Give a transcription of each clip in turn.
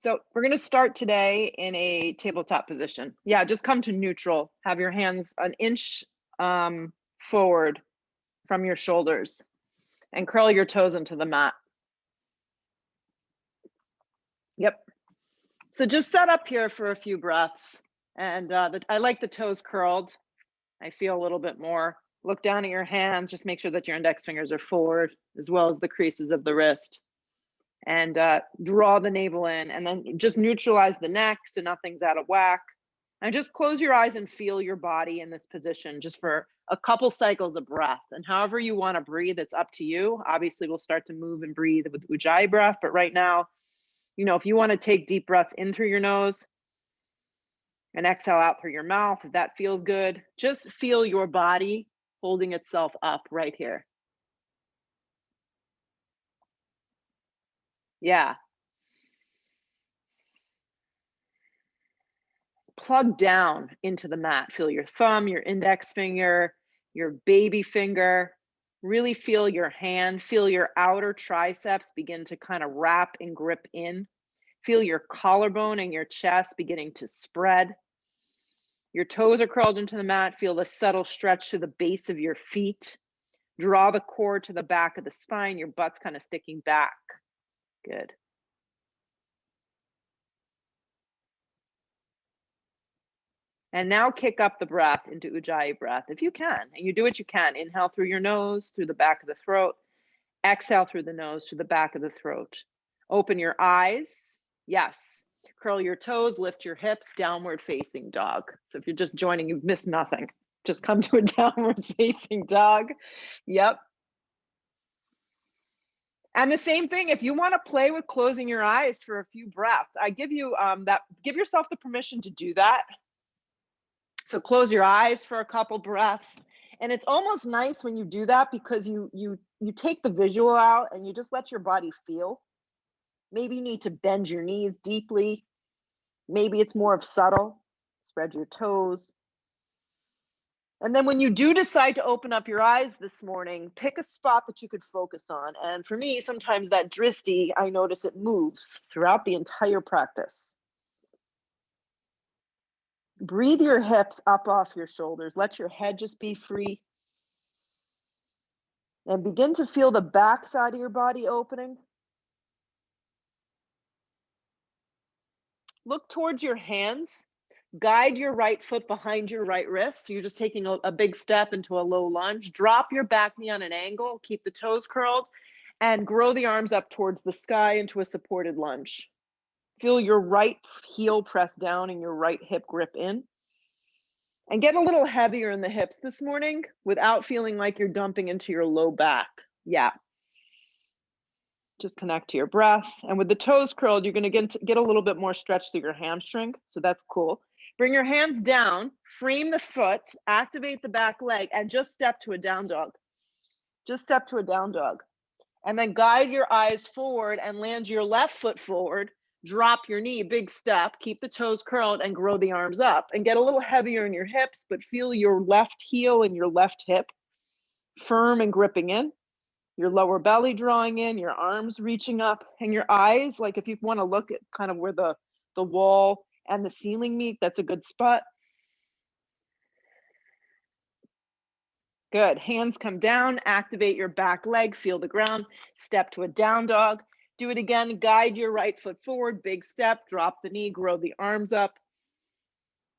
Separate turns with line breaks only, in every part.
So we're going to start today in a tabletop position. Yeah, just come to neutral. Have your hands an inch forward from your shoulders and curl your toes into the mat. Yep. So just set up here for a few breaths. And I like the toes curled. I feel a little bit more. Look down at your hands. Just make sure that your index fingers are forward, as well as the creases of the wrist. And draw the navel in, and then just neutralize the neck so nothing's out of whack. And just close your eyes and feel your body in this position just for a couple cycles of breath. And however you want to breathe, it's up to you. Obviously, we'll start to move and breathe with Ujjayi breath, but right now, if you want to take deep breaths in through your nose and exhale out through your mouth, if that feels good, just feel your body holding itself up right here. Yeah. Plug down into the mat. Feel your thumb, your index finger, your baby finger. Really feel your hand. Feel your outer triceps begin to kind of wrap and grip in. Feel your collarbone and your chest beginning to spread. Your toes are curled into the mat. Feel the subtle stretch to the base of your feet. Draw the core to the back of the spine. Your butt's kind of sticking back. Good. And now kick up the breath into Ujjayi breath if you can. And you do what you can. Inhale through your nose, through the back of the throat. Exhale through the nose, through the back of the throat. Open your eyes. Yes. Curl your toes, lift your hips, downward facing dog. So if you're just joining, you've missed nothing. Just come to a downward facing dog. Yep. And the same thing, if you want to play with closing your eyes for a few breaths, I give you give yourself the permission to do that. So close your eyes for a couple breaths. And it's almost nice when you do that because you take the visual out and you just let your body feel. Maybe you need to bend your knees deeply. Maybe it's more of subtle. Spread your toes. And then when you do decide to open up your eyes this morning, pick a spot that you could focus on. And for me, sometimes that dristi, I notice it moves throughout the entire practice. Breathe your hips up off your shoulders. Let your head just be free. And begin to feel the back side of your body opening. Look towards your hands. Guide your right foot behind your right wrist. So you're just taking a big step into a low lunge. Drop your back knee on an angle. Keep the toes curled. And grow the arms up towards the sky into a supported lunge. Feel your right heel press down and your right hip grip in. And get a little heavier in the hips this morning without feeling like you're dumping into your low back. Yeah. Just connect to your breath. And with the toes curled, you're going to get a little bit more stretch through your hamstring. So that's cool. Bring your hands down, frame the foot, activate the back leg, and just step to a down dog. Just step to a down dog. And then guide your eyes forward and land your left foot forward. Drop your knee, big step, keep the toes curled and grow the arms up and get a little heavier in your hips, but feel your left heel and your left hip firm and gripping in, your lower belly drawing in, your arms reaching up, and your eyes, like if you want to look at kind of where the wall and the ceiling meet, that's a good spot. Good. Hands come down, activate your back leg, feel the ground, step to a down dog. Do it again, guide your right foot forward, big step, drop the knee, grow the arms up.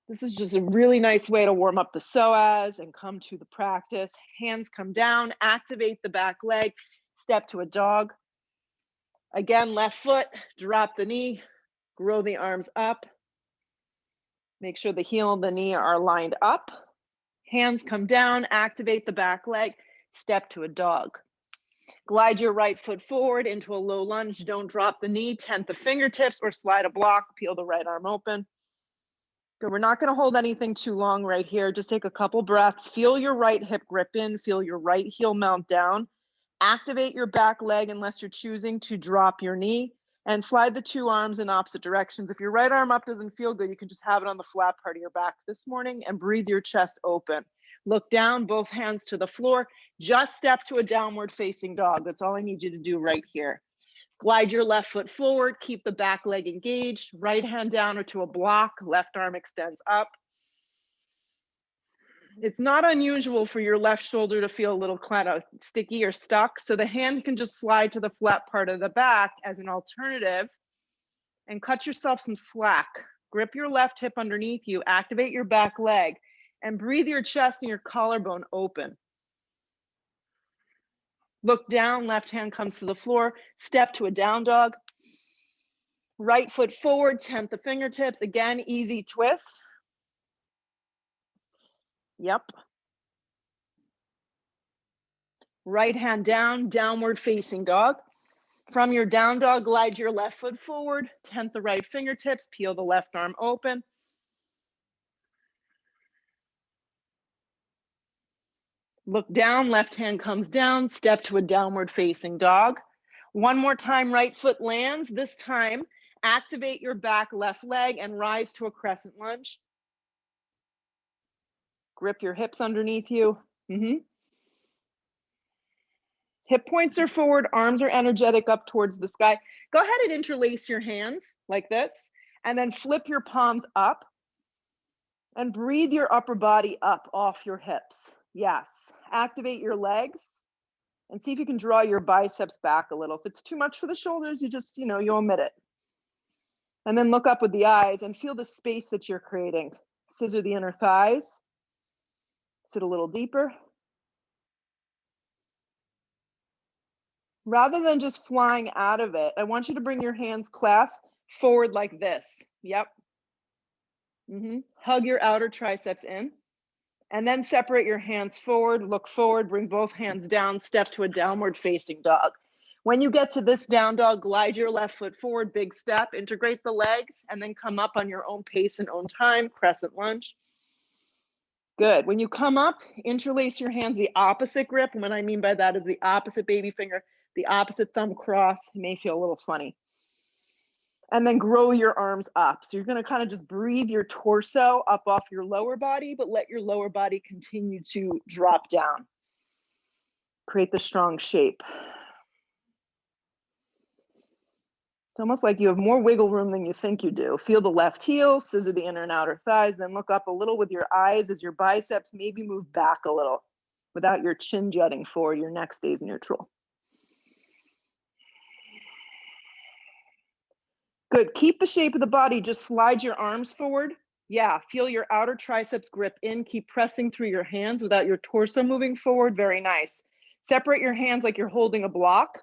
This is just a really nice way to warm up the psoas and come to the practice. Hands come down, activate the back leg, step to a dog. Again, left foot, drop the knee, grow the arms up. Make sure the heel and the knee are lined up. Hands come down, activate the back leg, step to a dog. Glide your right foot forward into a low lunge. Don't drop the knee, tent the fingertips or slide a block, peel the right arm open. Good, we're not gonna hold anything too long right here. Just take a couple breaths. Feel your right hip grip in, feel your right heel mount down. Activate your back leg unless you're choosing to drop your knee and slide the two arms in opposite directions. If your right arm up doesn't feel good, you can just have it on the flat part of your back this morning and breathe your chest open. Look down, both hands to the floor. Just step to a downward facing dog. That's all I need you to do right here. Glide your left foot forward, keep the back leg engaged, right hand down or to a block, left arm extends up. It's not unusual for your left shoulder to feel a little kind of sticky or stuck, so the hand can just slide to the flat part of the back as an alternative and cut yourself some slack. Grip your left hip underneath you, activate your back leg, and breathe your chest and your collarbone open. Look down, left hand comes to the floor, step to a down dog. Right foot forward, tent the fingertips. Again, easy twist. Yep. Right hand down, downward facing dog. From your down dog, glide your left foot forward, tent the right fingertips, peel the left arm open. Look down, left hand comes down, step to a downward facing dog. One more time, right foot lands. This time, activate your back left leg and rise to a crescent lunge. Grip your hips underneath you. Hip points are forward, arms are energetic up towards the sky. Go ahead and interlace your hands like this, and then flip your palms up and breathe your upper body up off your hips. Yes, activate your legs and see if you can draw your biceps back a little. If it's too much for the shoulders, you just, you omit it. And then look up with the eyes and feel the space that you're creating. Scissor the inner thighs. Sit a little deeper. Rather than just flying out of it, I want you to bring your hands clasped forward like this. Yep. Hug your outer triceps in. And then separate your hands forward, look forward, bring both hands down, step to a downward facing dog. When you get to this down dog, glide your left foot forward, big step, integrate the legs, and then come up on your own pace and own time, crescent lunge. Good. When you come up, interlace your hands the opposite grip. And what I mean by that is the opposite baby finger, the opposite thumb cross. It may feel a little funny. And then grow your arms up. So you're going to kind of just breathe your torso up off your lower body, but let your lower body continue to drop down. Create the strong shape. It's almost like you have more wiggle room than you think you do. Feel the left heel, scissor the inner and outer thighs, then look up a little with your eyes as your biceps maybe move back a little without your chin jutting forward. Your neck stays neutral. Good. Keep the shape of the body. Just slide your arms forward. Yeah. Feel your outer triceps grip in. Keep pressing through your hands without your torso moving forward. Very nice. Separate your hands like you're holding a block.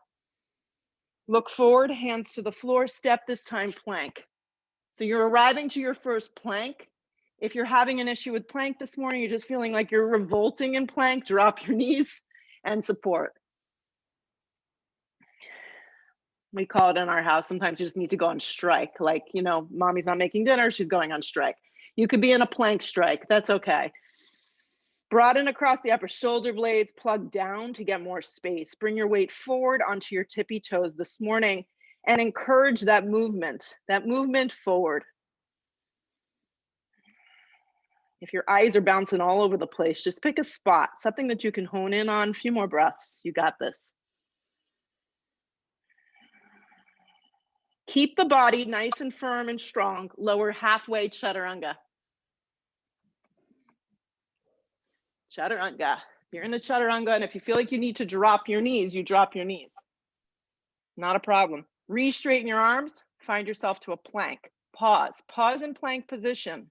Look forward, hands to the floor. Step this time, plank. So you're arriving to your first plank. If you're having an issue with plank this morning, you're just feeling like you're revolting in plank, drop your knees and support. We call it in our house, sometimes you just need to go on strike. Like, mommy's not making dinner, she's going on strike. You could be in a plank strike, that's okay. Broaden across the upper shoulder blades, plug down to get more space. Bring your weight forward onto your tippy toes this morning and encourage that movement forward. If your eyes are bouncing all over the place, just pick a spot, something that you can hone in on. A few more breaths, you got this. Keep the body nice and firm and strong. Lower halfway, chaturanga. Chaturanga. You're in the chaturanga, and if you feel like you need to drop your knees, you drop your knees. Not a problem. Re-straighten your arms. Find yourself to a plank. Pause. Pause in plank position.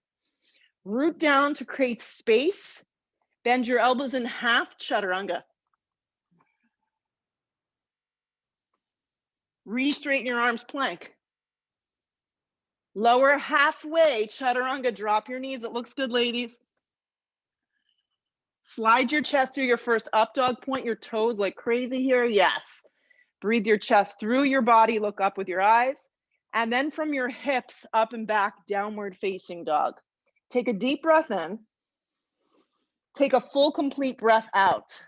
Root down to create space. Bend your elbows in half, chaturanga. Re-straighten your arms, plank. Lower halfway, chaturanga, drop your knees. It looks good, ladies. Slide your chest through your first up dog, point your toes like crazy here, yes. Breathe your chest through your body, look up with your eyes. And then from your hips, up and back, downward facing dog. Take a deep breath in. Take a full, complete breath out.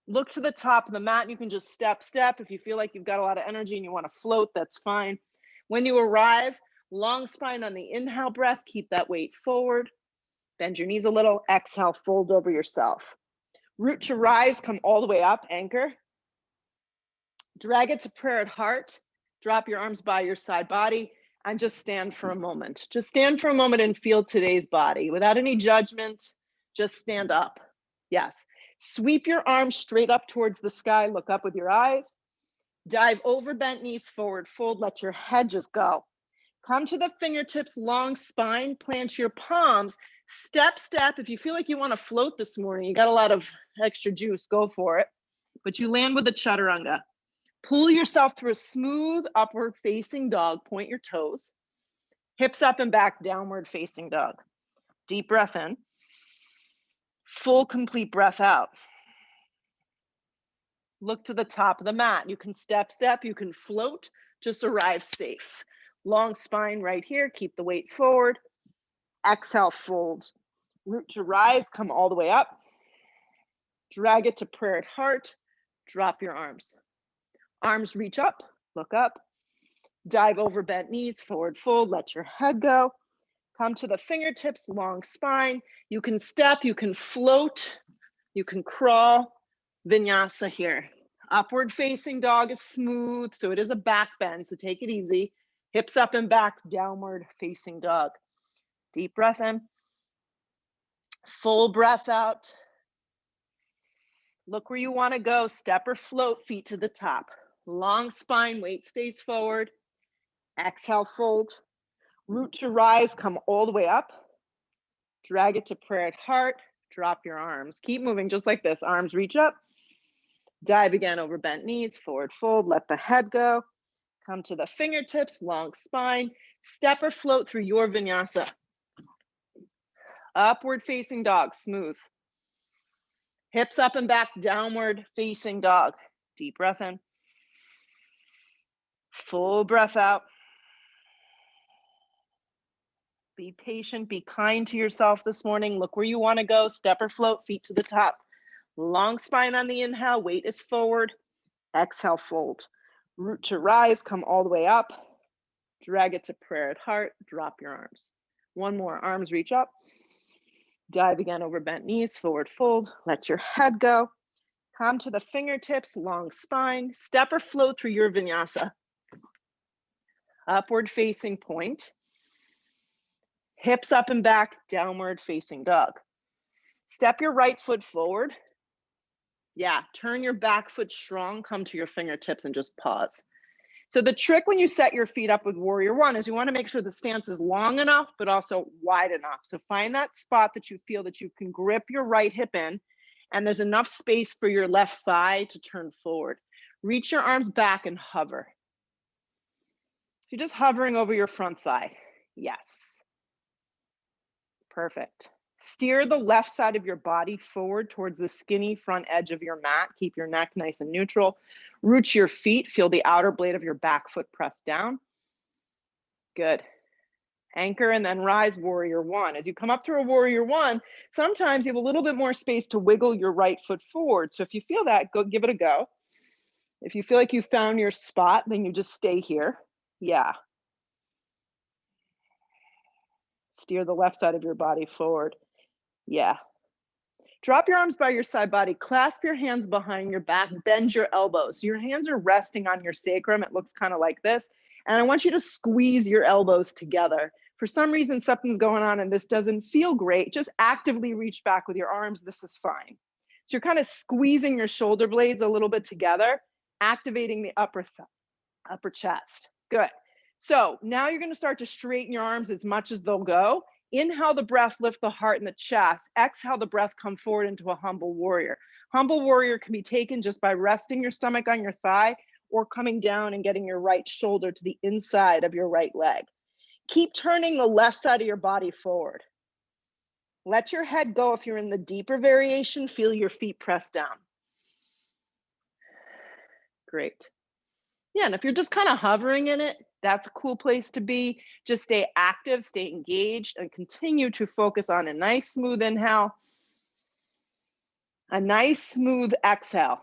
Look to the top of the mat. You can just step. If you feel like you've got a lot of energy and you want to float, that's fine. When you arrive, long spine on the inhale breath, keep that weight forward. Bend your knees a little. Exhale, fold over yourself. Root to rise, come all the way up, anchor. Drag it to prayer at heart. Drop your arms by your side body and just stand for a moment. Just stand for a moment and feel today's body without any judgment. Just stand up. Yes. Sweep your arms straight up towards the sky. Look up with your eyes. Dive over bent knees, forward fold. Let your head just go. Come to the fingertips, long spine. Plant your palms. Step, step. If you feel like you want to float this morning, you got a lot of extra juice, go for it. But you land with the chaturanga. Pull yourself through a smooth upward facing dog. Point your toes. Hips up and back, downward facing dog. Deep breath in. Full, complete breath out. Look to the top of the mat. You can step, step. You can float. Just arrive safe. Long spine right here. Keep the weight forward. Exhale, fold. Root to rise. Come all the way up. Drag it to prayer at heart. Drop your arms. Arms reach up, look up, dive over bent knees, forward fold, let your head go. Come to the fingertips, long spine. You can step, you can float, you can crawl. Vinyasa here. Upward facing dog is smooth, so it is a back bend, so take it easy. Hips up and back, downward facing dog. Deep breath in. Full breath out. Look where you want to go, step or float, feet to the top. Long spine, weight stays forward. Exhale, fold. Root to rise, come all the way up. Drag it to prayer at heart. Drop your arms. Keep moving just like this. Arms reach up. Dive again over bent knees, forward fold. Let the head go. Come to the fingertips, long spine. Step or float through your vinyasa. Upward facing dog, smooth. Hips up and back, downward facing dog. Deep breath in. Full breath out. Be patient, be kind to yourself this morning. Look where you want to go. Step or float, feet to the top. Long spine on the inhale, weight is forward. Exhale, fold. Root to rise, come all the way up. Drag it to prayer at heart. Drop your arms. One more, arms reach up. Dive again over bent knees, forward fold. Let your head go. Come to the fingertips, long spine. Step or float through your vinyasa. Upward facing point. Hips up and back, downward facing dog. Step your right foot forward. Yeah, turn your back foot strong, come to your fingertips and just pause. So the trick when you set your feet up with Warrior One is you want to make sure the stance is long enough, but also wide enough. So find that spot that you feel that you can grip your right hip in, and there's enough space for your left thigh to turn forward. Reach your arms back and hover. So you're just hovering over your front thigh. Yes. Perfect. Steer the left side of your body forward towards the skinny front edge of your mat. Keep your neck nice and neutral. Root your feet. Feel the outer blade of your back foot press down. Good. Anchor and then rise, Warrior One. As you come up through a Warrior One, sometimes you have a little bit more space to wiggle your right foot forward. So if you feel that, go give it a go. If you feel like you found your spot, then you just stay here. Yeah. Steer the left side of your body forward. Yeah. Drop your arms by your side body. Clasp your hands behind your back. Bend your elbows. Your hands are resting on your sacrum. It looks kind of like this. And I want you to squeeze your elbows together. For some reason, something's going on and this doesn't feel great. Just actively reach back with your arms. This is fine. So you're kind of squeezing your shoulder blades a little bit together, activating the upper chest. Good. So now you're going to start to straighten your arms as much as they'll go. Inhale the breath, lift the heart and the chest. Exhale the breath, come forward into a humble warrior. Humble warrior can be taken just by resting your stomach on your thigh or coming down and getting your right shoulder to the inside of your right leg. Keep turning the left side of your body forward. Let your head go. If you're in the deeper variation, feel your feet press down. Great. Yeah, and if you're just kind of hovering in it, that's a cool place to be. Just stay active, stay engaged, and continue to focus on a nice smooth inhale, a nice smooth exhale.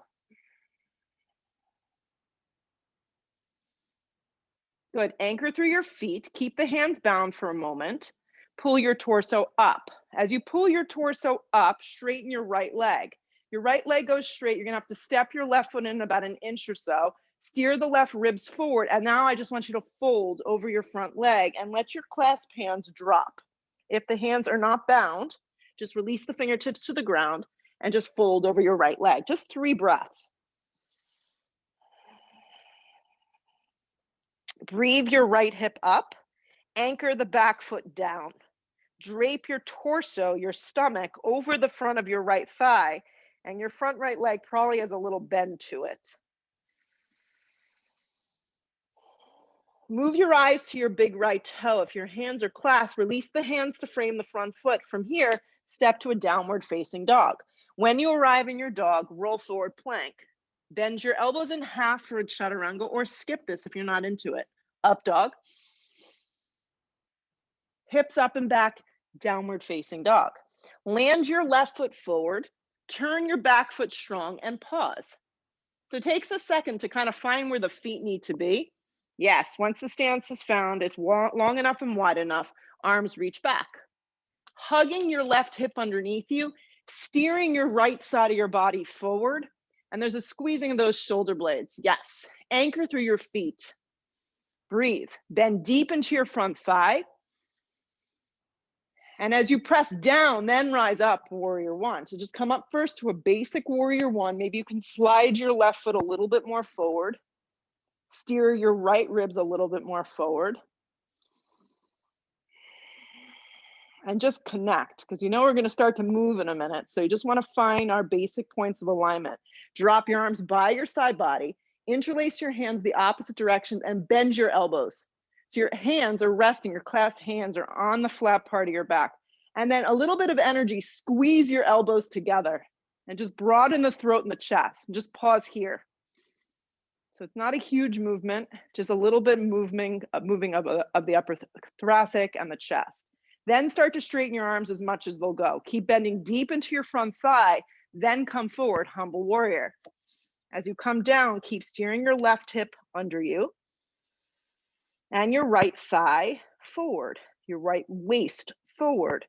Good. Anchor through your feet. Keep the hands bound for a moment. Pull your torso up. As you pull your torso up, straighten your right leg. Your right leg goes straight. You're going to have to step your left foot in about an inch or so. Steer the left ribs forward. And now I just want you to fold over your front leg and let your clasp hands drop. If the hands are not bound, just release the fingertips to the ground and just fold over your right leg. Just 3 breaths. Breathe your right hip up. Anchor the back foot down. Drape your torso, your stomach, over the front of your right thigh, and your front right leg probably has a little bend to it. Move your eyes to your big right toe. If your hands are clasped, release the hands to frame the front foot. From here, step to a downward facing dog. When you arrive in your dog, roll forward plank. Bend your elbows in half for a chaturanga, or skip this if you're not into it. Up dog. Hips up and back, downward facing dog. Land your left foot forward, turn your back foot strong, and pause. So it takes a second to kind of find where the feet need to be. Yes, once the stance is found, it's long enough and wide enough, arms reach back. Hugging your left hip underneath you, steering your right side of your body forward, and there's a squeezing of those shoulder blades. Yes, anchor through your feet. Breathe, bend deep into your front thigh. And as you press down, then rise up, warrior one. So just come up first to a basic warrior one. Maybe you can slide your left foot a little bit more forward. Steer your right ribs a little bit more forward. And just connect, because you know we're going to start to move in a minute. So you just want to find our basic points of alignment. Drop your arms by your side body. Interlace your hands the opposite directions and bend your elbows. So your hands are resting, your clasped hands are on the flat part of your back. And then a little bit of energy, squeeze your elbows together and just broaden the throat and the chest. And just pause here. So it's not a huge movement, just a little bit moving of the upper thoracic and the chest. Then start to straighten your arms as much as they'll go. Keep bending deep into your front thigh, then come forward, humble warrior. As you come down, keep steering your left hip under you and your right thigh forward, your right waist forward.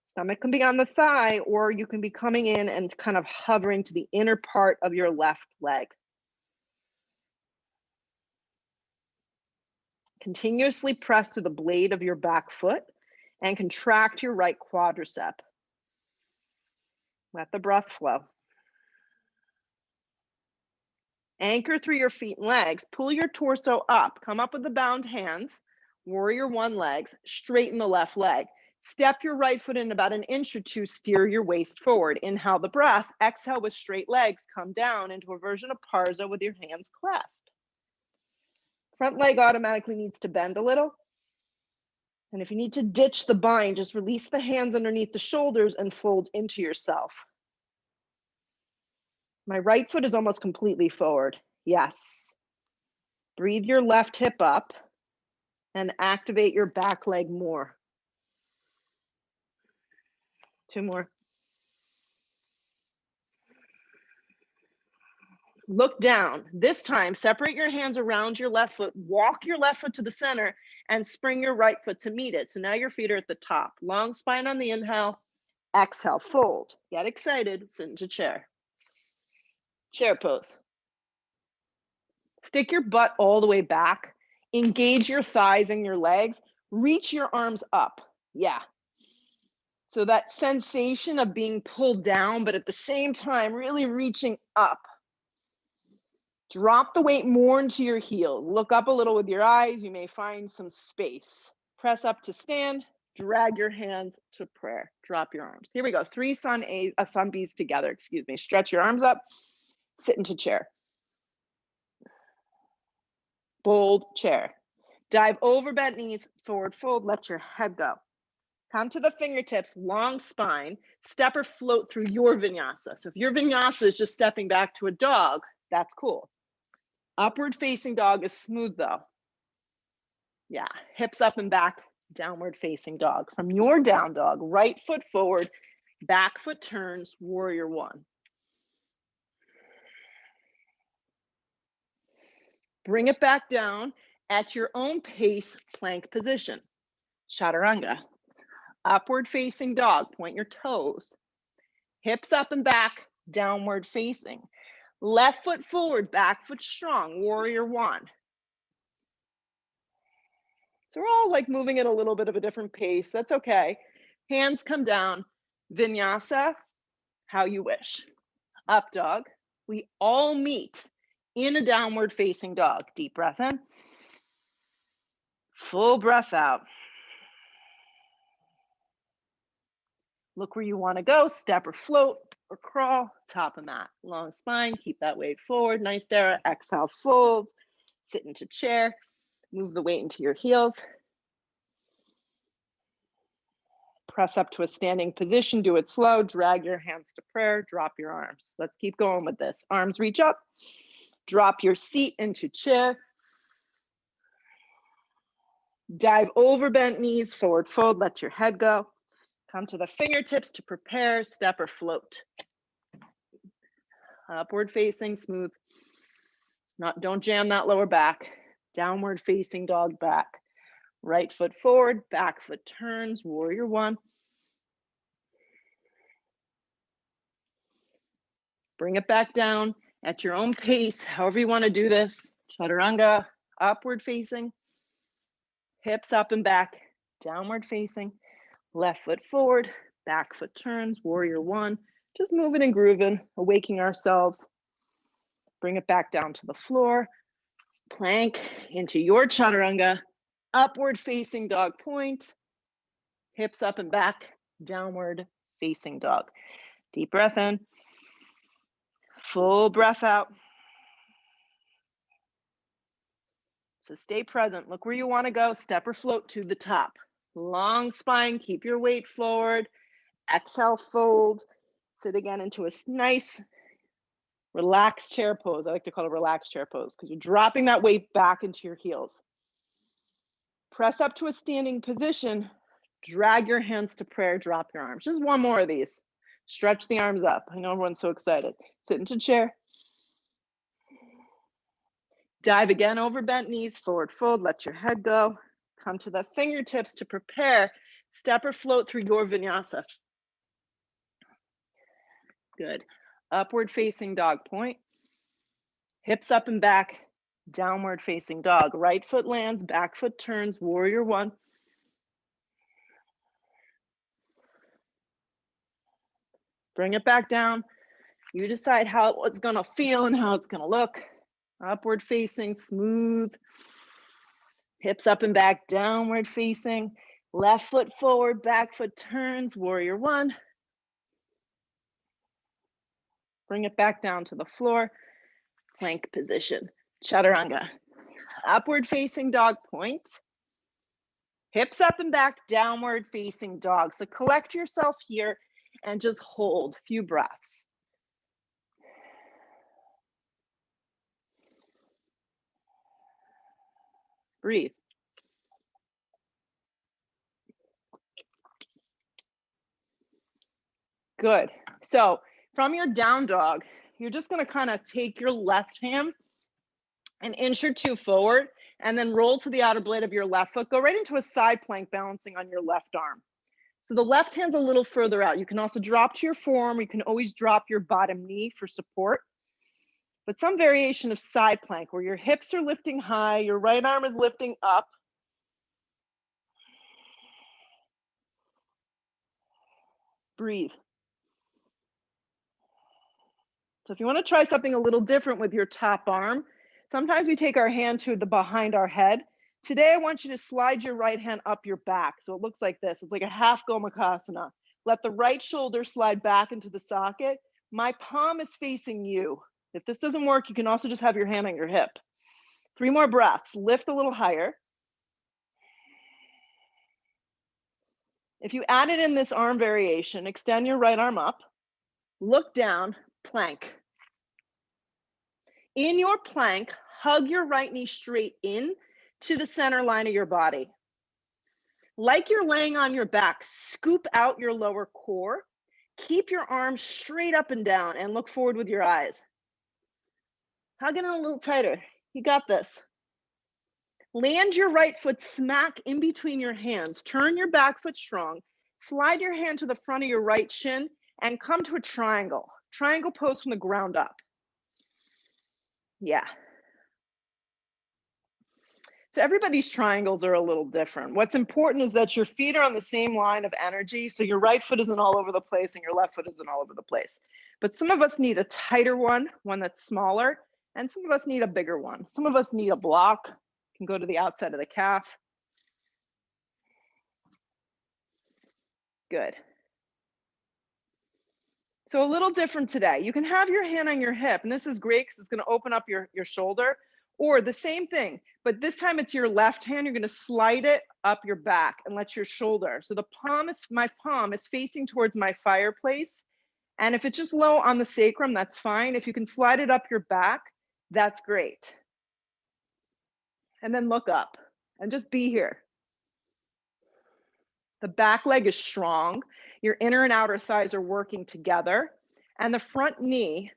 Stomach can be on the thigh, or you can be coming in and kind of hovering to the inner part of your left leg. Continuously press to the blade of your back foot and contract your right quadricep. Let the breath flow. Anchor through your feet and legs. Pull your torso up. Come up with the bound hands. Warrior one legs. Straighten the left leg. Step your right foot in about 1 inch or 2. Steer your waist forward. Inhale the breath. Exhale with straight legs. Come down into a version of Parza with your hands clasped. Front leg automatically needs to bend a little. And if you need to ditch the bind, just release the hands underneath the shoulders and fold into yourself. My right foot is almost completely forward. Yes. Breathe your left hip up and activate your back leg more. 2 more. Look down. This time, separate your hands around your left foot, walk your left foot to the center, and spring your right foot to meet it. So now your feet are at the top. Long spine on the inhale, exhale, fold. Get excited, sit into chair. Chair pose. Stick your butt all the way back. Engage your thighs and your legs. Reach your arms up. Yeah. So that sensation of being pulled down, but at the same time, really reaching up. Drop the weight more into your heels. Look up a little with your eyes. You may find some space. Press up to stand. Drag your hands to prayer. Drop your arms. Here we go. 3 sun Bs together. Excuse me. Stretch your arms up. Sit into chair. Bold chair. Dive over bent knees. Forward fold. Let your head go. Come to the fingertips. Long spine. Step or float through your vinyasa. So if your vinyasa is just stepping back to a dog, that's cool. Upward facing dog is smooth though. Yeah, hips up and back, downward facing dog. From your down dog, right foot forward, back foot turns, warrior one. Bring it back down at your own pace, plank position. Chaturanga. Upward facing dog, point your toes. Hips up and back, downward facing. Left foot forward, back foot strong, warrior one. So we're all like moving at a little bit of a different pace. That's okay. Hands come down. Vinyasa, how you wish. Up dog. We all meet in a downward facing dog. Deep breath in. Full breath out. Look where you want to go. Step or float or crawl. Top of mat. Long spine. Keep that weight forward. Nice, Dara. Exhale, fold. Sit into chair. Move the weight into your heels. Press up to a standing position. Do it slow. Drag your hands to prayer. Drop your arms. Let's keep going with this. Arms reach up. Drop your seat into chair. Dive over bent knees. Forward fold. Let your head go. Come to the fingertips to prepare. Step or float. Upward facing, smooth. Don't jam that lower back. Downward facing dog back. Right foot forward, back foot turns, warrior one. Bring it back down at your own pace, however you want to do this. Chaturanga, upward facing. Hips up and back, downward facing. Left foot forward, back foot turns, warrior one. Just moving and grooving, awakening ourselves. Bring it back down to the floor. Plank into your chaturanga. Upward facing dog point. Hips up and back, downward facing dog. Deep breath in. Full breath out. So stay present. Look where you want to go. Step or float to the top. Long spine. Keep your weight forward. Exhale, fold. Sit again into a nice relaxed chair pose. I like to call it a relaxed chair pose because you're dropping that weight back into your heels. Press up to a standing position. Drag your hands to prayer. Drop your arms. Just one more of these. Stretch the arms up. I know everyone's so excited. Sit into chair. Dive again over bent knees. Forward fold. Let your head go. Come to the fingertips to prepare. Step or float through your vinyasa. Good. Upward facing dog point. Hips up and back. Downward facing dog. Right foot lands. Back foot turns. Warrior one. Bring it back down. You decide how it's going to feel and how it's going to look. Upward facing, smooth. Hips up and back, downward facing. Left foot forward, back foot turns, warrior one. Bring it back down to the floor. Plank position, chaturanga. Upward facing dog point. Hips up and back, downward facing dog. So collect yourself here and just hold a few breaths. Breathe. Good. So from your down dog, you're just going to kind of take your left hand an inch or two forward and then roll to the outer blade of your left foot. Go right into a side plank balancing on your left arm. So the left hand's a little further out. You can also drop to your forearm. You can always drop your bottom knee for support. But some variation of side plank where your hips are lifting high, your right arm is lifting up. Breathe. So if you want to try something a little different with your top arm, sometimes we take our hand to the behind our head. Today, I want you to slide your right hand up your back. So it looks like this. It's like a half Gomukhasana. Let the right shoulder slide back into the socket. My palm is facing you. If this doesn't work, you can also just have your hand on your hip. 3 more breaths. Lift a little higher. If you added in this arm variation, extend your right arm up. Look down, plank. In your plank, hug your right knee straight in to the center line of your body. Like you're laying on your back, scoop out your lower core. Keep your arms straight up and down and look forward with your eyes. Hug it in a little tighter. You got this. Land your right foot smack in between your hands. Turn your back foot strong. Slide your hand to the front of your right shin and come to a triangle. Triangle pose from the ground up. Yeah. So everybody's triangles are a little different. What's important is that your feet are on the same line of energy. So your right foot isn't all over the place and your left foot isn't all over the place. But some of us need a tighter one that's smaller, and some of us need a bigger one. Some of us need a block, can go to the outside of the calf. Good. So a little different today. You can have your hand on your hip, and this is great because it's going to open up your shoulder, or the same thing, but this time it's your left hand. You're going to slide it up your back and let your shoulder. So my palm is facing towards my fireplace. And if it's just low on the sacrum, that's fine. If you can slide it up your back, that's great. And then look up and just be here. The back leg is strong. Your inner and outer thighs are working together. And the front knee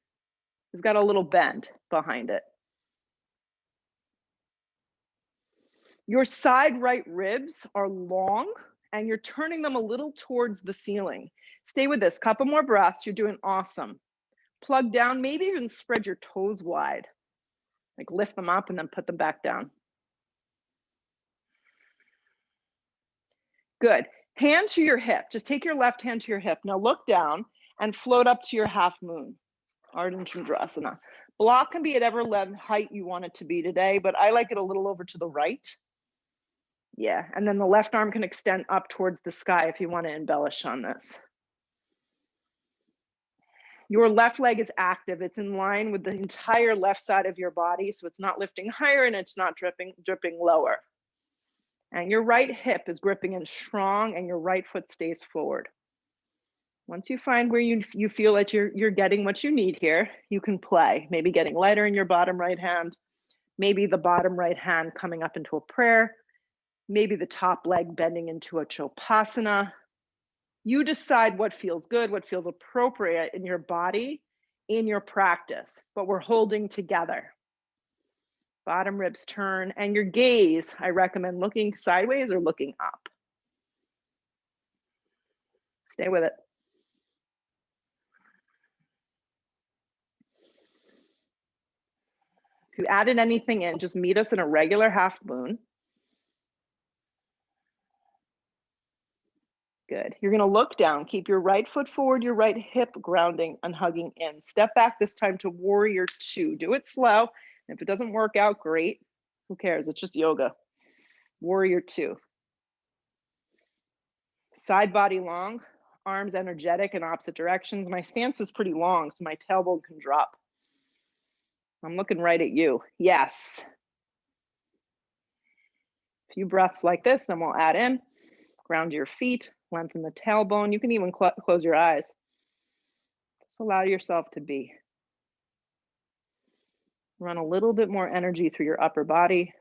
has got a little bend behind it. Your side right ribs are long and you're turning them a little towards the ceiling. Stay with this, couple more breaths. You're doing awesome. Plug down, maybe even spread your toes wide. Like lift them up and then put them back down. Good. Hand to your hip. Just take your left hand to your hip. Now look down and float up to your half moon, Ardha Chandrasana. Block can be at whatever height you want it to be today, but I like it a little over to the right. Yeah, and then the left arm can extend up towards the sky if you want to embellish on this. Your left leg is active. It's in line with the entire left side of your body, so it's not lifting higher and it's not dripping lower. And your right hip is gripping in strong and your right foot stays forward. Once you find where you feel that you're getting what you need here, you can play. Maybe getting lighter in your bottom right hand, maybe the bottom right hand coming up into a prayer, maybe the top leg bending into a Chopasana. You decide what feels good, what feels appropriate in your body, in your practice, but we're holding together. Bottom ribs turn, and your gaze, I recommend looking sideways or looking up. Stay with it. If you added anything in, just meet us in a regular half moon. Good. You're going to look down. Keep your right foot forward, your right hip grounding and hugging in. Step back this time to warrior two. Do it slow. If it doesn't work out, great. Who cares? It's just yoga. Warrior two. Side body long, arms energetic in opposite directions. My stance is pretty long, so my tailbone can drop. I'm looking right at you. Yes. A few breaths like this, then we'll add in. Ground your feet, lengthen the tailbone. You can even close your eyes. Just allow yourself to be. Run a little bit more energy through your upper body.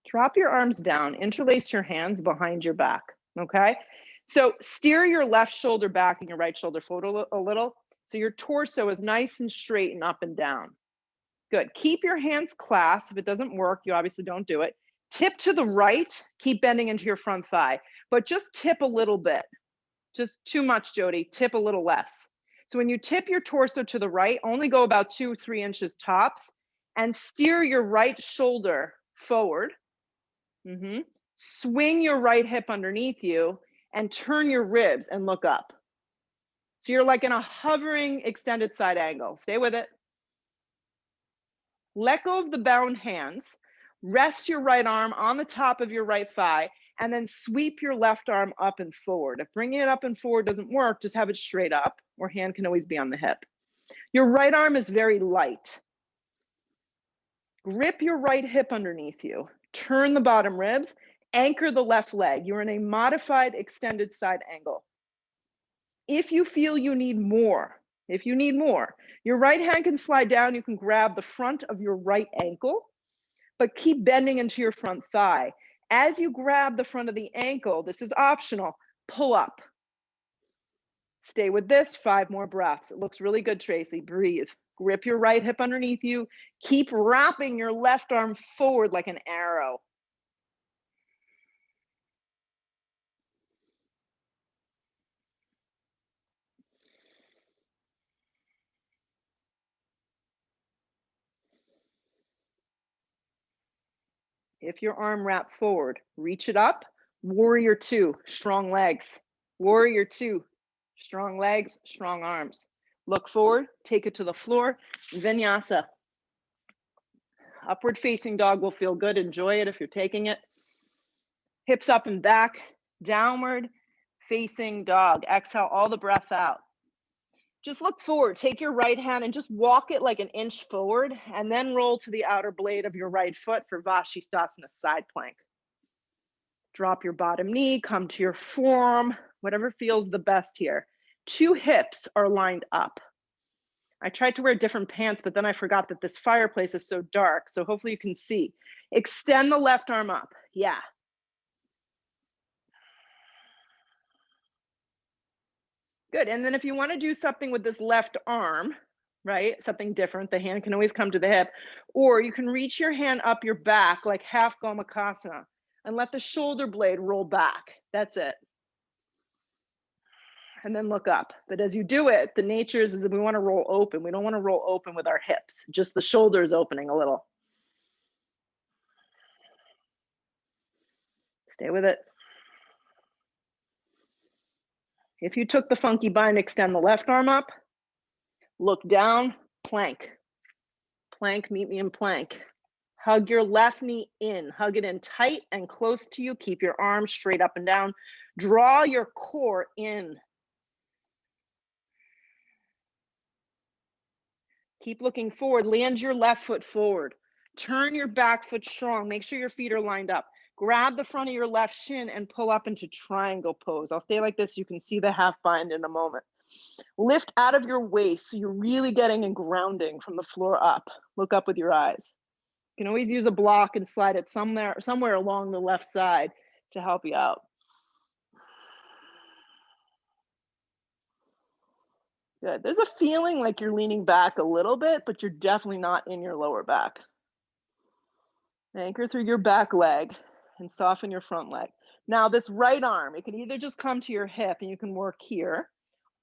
Drop your arms down, interlace your hands behind your back, okay? So steer your left shoulder back and your right shoulder forward a little, so your torso is nice and straight and up and down. Good. Keep your hands clasped. If it doesn't work, you obviously don't do it. Tip to the right, keep bending into your front thigh, but just tip a little bit. Just too much, Jody. Tip a little less. So when you tip your torso to the right, only go about 2 or 3 inches tops, and steer your right shoulder forward. Swing your right hip underneath you and turn your ribs and look up. So you're like in a hovering extended side angle. Stay with it. Let go of the bound hands. Rest your right arm on the top of your right thigh and then sweep your left arm up and forward. If bringing it up and forward doesn't work, just have it straight up, or hand can always be on the hip. Your right arm is very light. Grip your right hip underneath you. Turn the bottom ribs. Anchor the left leg. You're in a modified extended side angle. If you feel you need more, your right hand can slide down. You can grab the front of your right ankle, but keep bending into your front thigh. As you grab the front of the ankle, this is optional, pull up. Stay with this, 5 more breaths. It looks really good, Tracy. Breathe. Grip your right hip underneath you. Keep wrapping your left arm forward like an arrow. If your arm wrapped forward, reach it up. Warrior two, strong legs. Warrior two, strong legs, strong arms. Look forward, take it to the floor. Vinyasa. Upward facing dog will feel good. Enjoy it if you're taking it. Hips up and back, downward facing dog. Exhale all the breath out. Just look forward. Take your right hand and just walk it like an inch forward, and then roll to the outer blade of your right foot for Vashisthasana side plank. Drop your bottom knee, come to your forearm, whatever feels the best here. Two hips are lined up. I tried to wear different pants, but then I forgot that this fireplace is so dark, so hopefully you can see. Extend the left arm up. Yeah. Good. And then if you want to do something with this left arm, right, something different, the hand can always come to the hip, or you can reach your hand up your back like half Gomukhasana and let the shoulder blade roll back. That's it. And then look up. But as you do it, the nature is that we want to roll open. We don't want to roll open with our hips, just the shoulders opening a little. Stay with it. If you took the funky bind, extend the left arm up, look down, plank. Plank, meet me in plank. Hug your left knee in, hug it in tight and close to you. Keep your arms straight up and down. Draw your core in. Keep looking forward, land your left foot forward. Turn your back foot strong, make sure your feet are lined up. Grab the front of your left shin and pull up into triangle pose. I'll stay like this, you can see the half bind in a moment. Lift out of your waist so you're really getting and grounding from the floor up. Look up with your eyes. You can always use a block and slide it somewhere along the left side to help you out. Good. There's a feeling like you're leaning back a little bit, but you're definitely not in your lower back. Anchor through your back leg and soften your front leg. Now this right arm, it can either just come to your hip and you can work here,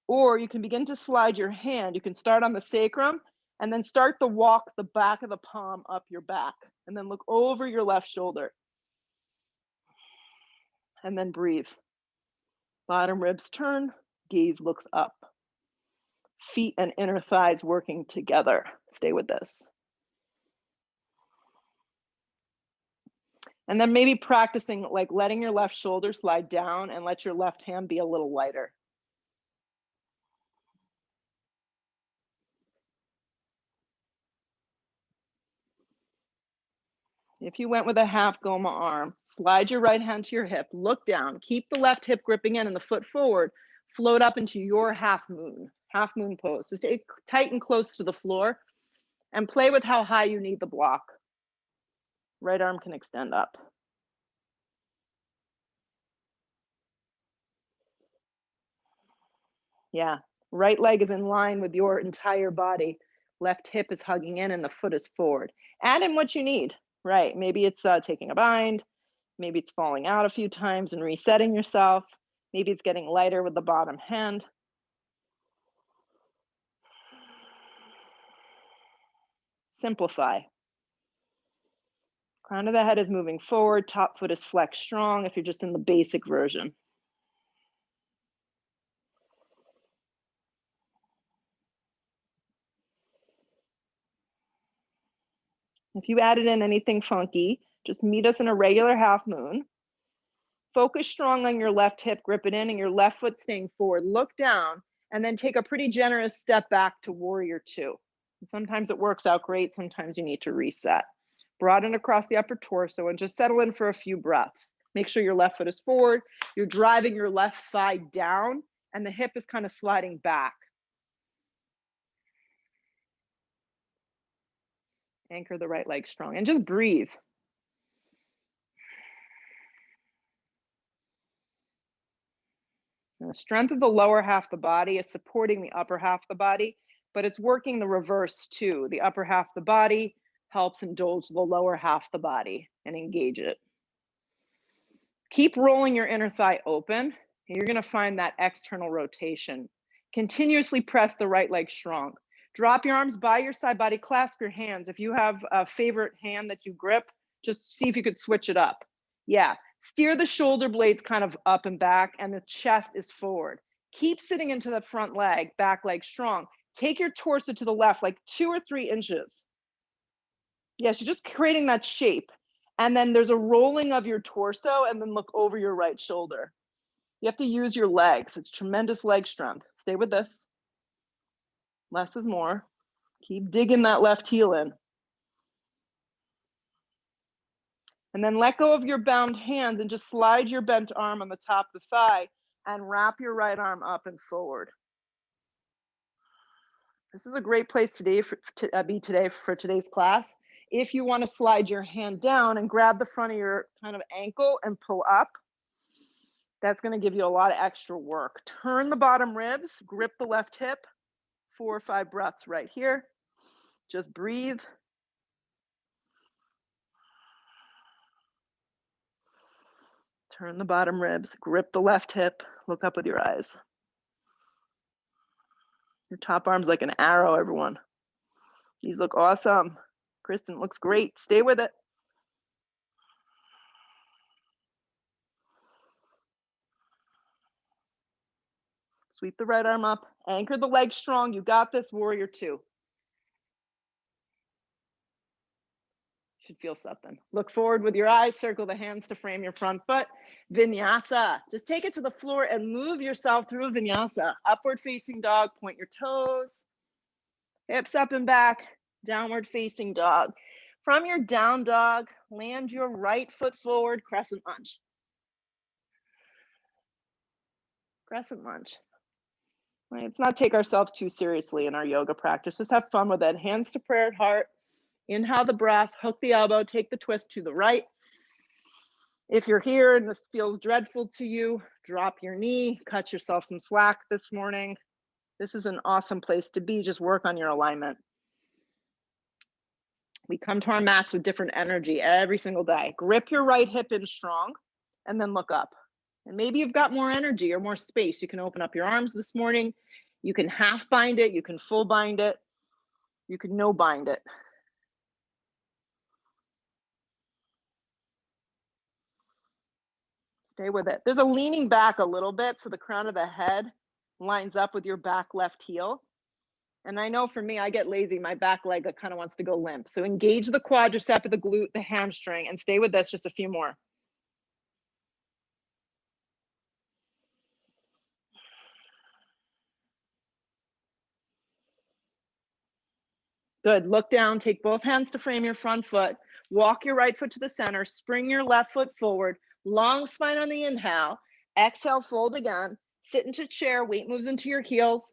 or you can begin to slide your hand. You can start on the sacrum and then start to walk the back of the palm up your back and then look over your left shoulder. And then breathe. Bottom ribs turn, gaze looks up. Feet and inner thighs working together. Stay with this. And then maybe practicing like letting your left shoulder slide down and let your left hand be a little lighter. If you went with a half Goma arm, slide your right hand to your hip, look down, keep the left hip gripping in and the foot forward, float up into your half moon pose. So stay tight and close to the floor and play with how high you need the block. Right arm can extend up. Yeah, right leg is in line with your entire body. Left hip is hugging in and the foot is forward. Add in what you need, right? Maybe it's taking a bind. Maybe it's falling out a few times and resetting yourself. Maybe it's getting lighter with the bottom hand. Simplify. Crown of the head is moving forward. Top foot is flexed strong if you're just in the basic version. If you added in anything funky, just meet us in a regular half moon. Focus strong on your left hip, grip it in, and your left foot staying forward. Look down, and then take a pretty generous step back to warrior two. And sometimes it works out great, sometimes you need to reset. Broaden across the upper torso and just settle in for a few breaths. Make sure your left foot is forward, you're driving your left thigh down, and the hip is kind of sliding back. Anchor the right leg strong, and just breathe. And the strength of the lower half of the body is supporting the upper half of the body, but it's working the reverse too. The upper half of the body helps indulge the lower half of the body and engage it. Keep rolling your inner thigh open, and you're gonna find that external rotation. Continuously press the right leg strong. Drop your arms by your side body, clasp your hands. If you have a favorite hand that you grip, Just see if you could switch it up. Yeah, steer the shoulder blades kind of up and back, and the chest is forward. Keep sitting into the front leg, back leg strong. Take your torso to the left, like 2 or 3 inches. Yes, you're just creating that shape. And then there's a rolling of your torso, and then look over your right shoulder. You have to use your legs. It's tremendous leg strength. Stay with this. Less is more. Keep digging that left heel in. And then let go of your bound hands and just slide your bent arm on the top of the thigh and wrap your right arm up and forward. This is a great place today for today's class. If you want to slide your hand down and grab the front of your kind of ankle and pull up, that's going to give you a lot of extra work. Turn the bottom ribs, grip the left hip, 4 or 5 breaths right here. Just breathe. Turn the bottom ribs, grip the left hip, look up with your eyes. Your top arm's like an arrow, everyone. These look awesome. Kristen, looks great. Stay with it. Sweep the right arm up. Anchor the leg strong. You got this, warrior 2. Should feel something. Look forward with your eyes. Circle the hands to frame your front foot. Vinyasa. Just take it to the floor and move yourself through a vinyasa. Upward facing dog. Point your toes. Hips up and back. Downward facing dog. From your down dog, land your right foot forward. Crescent lunge. Crescent lunge. Let's not take ourselves too seriously in our yoga practice. Just have fun with it. Hands to prayer at heart. Inhale the breath, hook the elbow, take the twist to the right. If you're here and this feels dreadful to you, drop your knee, cut yourself some slack this morning. This is an awesome place to be. Just work on your alignment. We come to our mats with different energy every single day. Grip your right hip in strong and then look up. And maybe you've got more energy or more space. You can open up your arms this morning. You can half bind it. You can full bind it. You can no bind it. Stay with it. There's a leaning back a little bit so the crown of the head lines up with your back left heel. And I know for me, I get lazy. My back leg kind of wants to go limp. So engage the quadricep, the glute, the hamstring, and stay with this just a few more. Good. Look down, take both hands to frame your front foot. Walk your right foot to the center, spring your left foot forward, long spine on the inhale. Exhale, fold again, sit into chair, weight moves into your heels.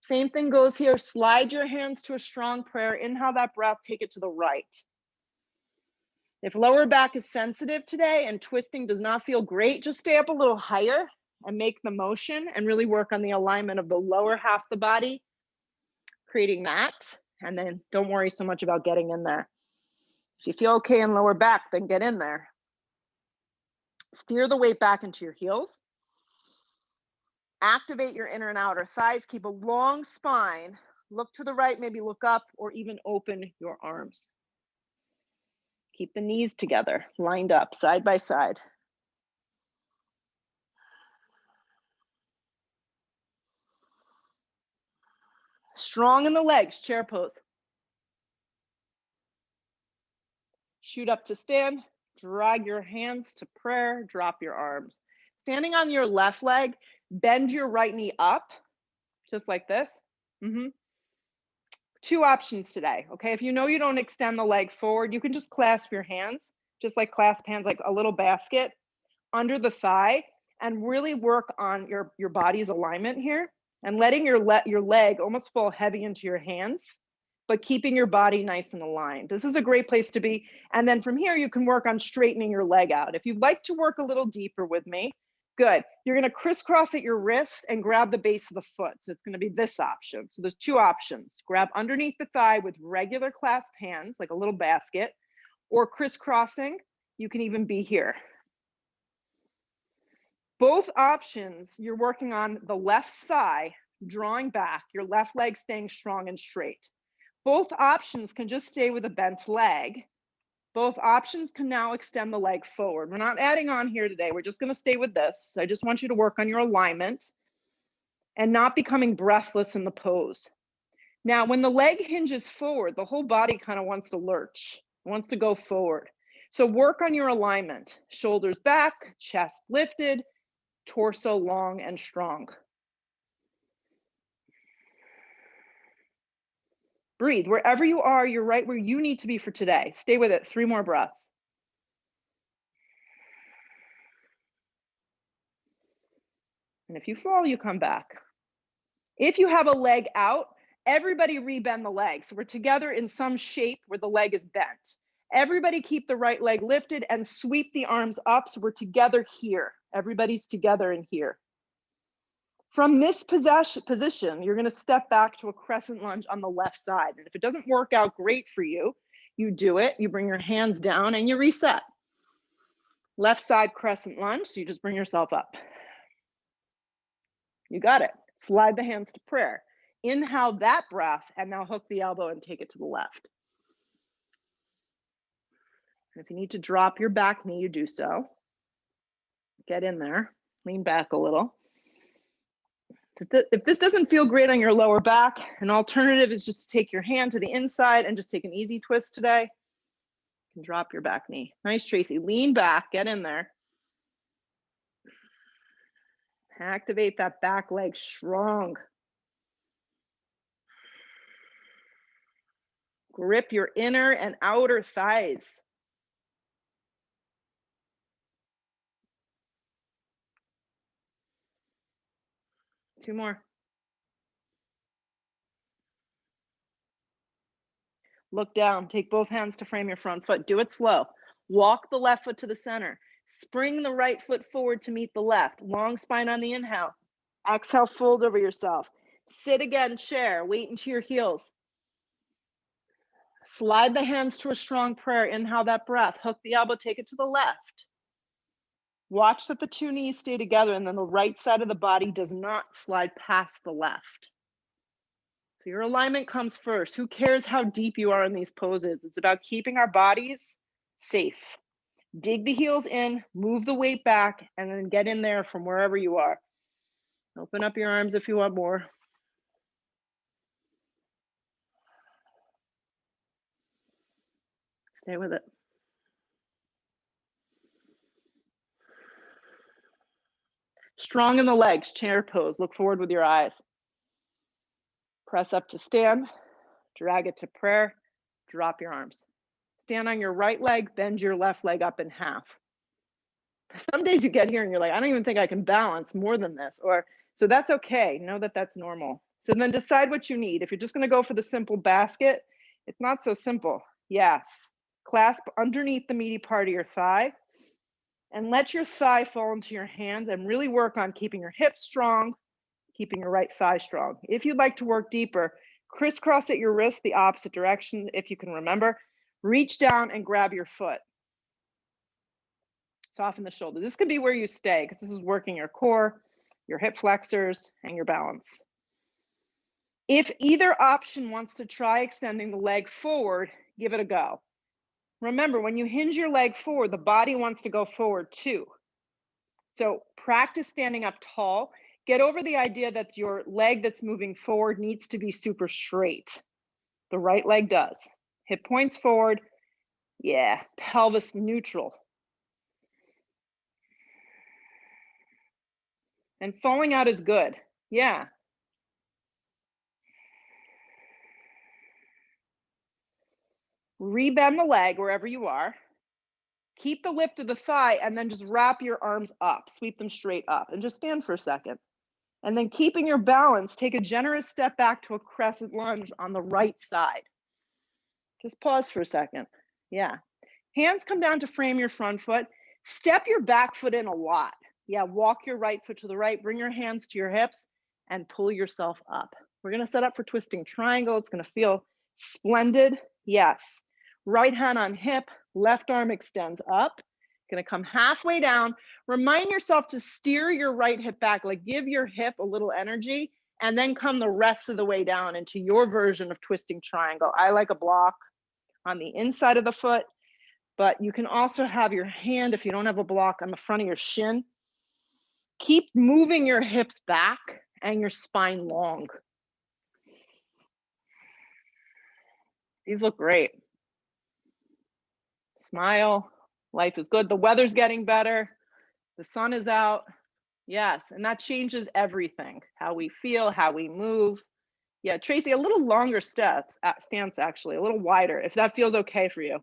Same thing goes here. Slide your hands to a strong prayer. Inhale that breath, take it to the right. If lower back is sensitive today and twisting does not feel great, just stay up a little higher and make the motion and really work on the alignment of the lower half of the body, creating that. And then don't worry so much about getting in there. If you feel okay in lower back, then get in there. Steer the weight back into your heels. Activate your inner and outer thighs. Keep a long spine. Look to the right, maybe look up, or even open your arms. Keep the knees together, lined up, side by side. Strong in the legs, chair pose. Shoot up to stand, drag your hands to prayer, drop your arms. Standing on your left leg, bend your right knee up, just like this. Two options today, okay? If you know you don't extend the leg forward, you can just clasp your hands, just like clasp hands, like a little basket under the thigh, and really work on your body's alignment here and letting your leg almost fall heavy into your hands, but keeping your body nice and aligned. This is a great place to be. And then from here, you can work on straightening your leg out. If you'd like to work a little deeper with me, good. You're gonna crisscross at your wrist and grab the base of the foot. So it's gonna be this option. So there's two options. Grab underneath the thigh with regular clasp hands, like a little basket, or crisscrossing. You can even be here. Both options, you're working on the left thigh, drawing back, your left leg staying strong and straight. Both options can just stay with a bent leg, Both options can now extend the leg forward. We're not adding on here today. We're just going to stay with this. I just want you to work on your alignment and not becoming breathless in the pose. Now, when the leg hinges forward, the whole body kind of wants to lurch, wants to go forward. So work on your alignment. Shoulders back, chest lifted, torso long and strong. Breathe. Wherever you are, you're right where you need to be for today. Stay with it. 3 more breaths. And if you fall, you come back. If you have a leg out, everybody rebend the leg. So we're together in some shape where the leg is bent. Everybody keep the right leg lifted and sweep the arms up. So we're together here. Everybody's together in here. From this position, you're going to step back to a crescent lunge on the left side. And if it doesn't work out great for you, you do it. You bring your hands down and you reset. Left side crescent lunge. So you just bring yourself up. You got it. Slide the hands to prayer. Inhale that breath and now hook the elbow and take it to the left. And if you need to drop your back knee, you do so. Get in there. Lean back a little. If this doesn't feel great on your lower back, an alternative is just to take your hand to the inside and just take an easy twist today. You can drop your back knee. Nice, Tracy. Lean back, get in there. Activate that back leg strong. Grip your inner and outer thighs. Two more. Look down, take both hands to frame your front foot. Do it slow. Walk the left foot to the center. Spring the right foot forward to meet the left. Long spine on the inhale. Exhale, fold over yourself. Sit again, chair, weight into your heels. Slide the hands to a strong prayer. Inhale that breath. Hook the elbow, take it to the left. Watch that the 2 knees stay together and then the right side of the body does not slide past the left. So your alignment comes first. Who cares how deep you are in these poses? It's about keeping our bodies safe. Dig the heels in, move the weight back, and then get in there from wherever you are. Open up your arms if you want more. Stay with it. Strong in the legs, chair pose. Look forward with your eyes. Press up to stand, drag it to prayer, drop your arms. Stand on your right leg, bend your left leg up in half. Some days you get here and you're like, I don't even think I can balance more than this. So that's okay. Know that that's normal. So then decide what you need. If you're just going to go for the simple basket, it's not so simple. Yes. Clasp underneath the meaty part of your thigh and let your thigh fall into your hands and really work on keeping your hips strong, keeping your right thigh strong. If you'd like to work deeper, crisscross at your wrist the opposite direction if you can remember. Reach down and grab your foot. Soften the shoulder. This could be where you stay because this is working your core, your hip flexors, and your balance. If either option wants to try extending the leg forward, give it a go. Remember, when you hinge your leg forward, the body wants to go forward too. So practice standing up tall. Get over the idea that your leg that's moving forward needs to be super straight. The right leg does. Hip points forward. Yeah, pelvis neutral. And falling out is good. Yeah. Rebend the leg wherever you are. Keep the lift of the thigh and then just wrap your arms up. Sweep them straight up and just stand for a second. And then keeping your balance, take a generous step back to a crescent lunge on the right side. Just pause for a second. Yeah. Hands come down to frame your front foot. Step your back foot in a lot. Yeah, walk your right foot to the right. Bring your hands to your hips and pull yourself up. We're going to set up for twisting triangle. It's going to feel splendid. Yes. Right hand on hip, left arm extends up. Going to come halfway down. Remind yourself to steer your right hip back, like give your hip a little energy, and then come the rest of the way down into your version of twisting triangle. I like a block on the inside of the foot. but you can also have your hand, if you don't have a block, on the front of your shin. Keep moving your hips back and your spine long. These look great. Smile. Life is good. The weather's getting better. The sun is out. Yes, and that changes everything. How we feel, how we move. Yeah, Tracy, a little longer stance actually, a little wider, if that feels okay for you.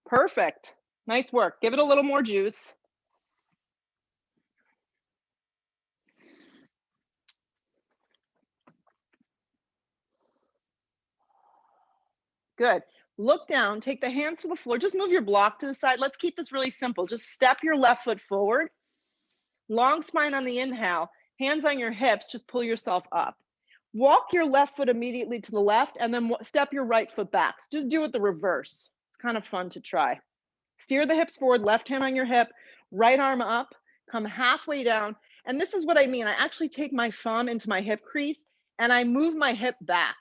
Perfect. Nice work. Give it a little more juice. Good. Look down, take the hands to the floor, just move your block to the side. Let's keep this really simple. Just step your left foot forward. Long spine on the inhale, hands on your hips, just pull yourself up. Walk your left foot immediately to the left and then step your right foot back. So just do it the reverse. It's kind of fun to try. Steer the hips forward, left hand on your hip, right arm up, come halfway down. And this is what I mean. I actually take my thumb into my hip crease and I move my hip back.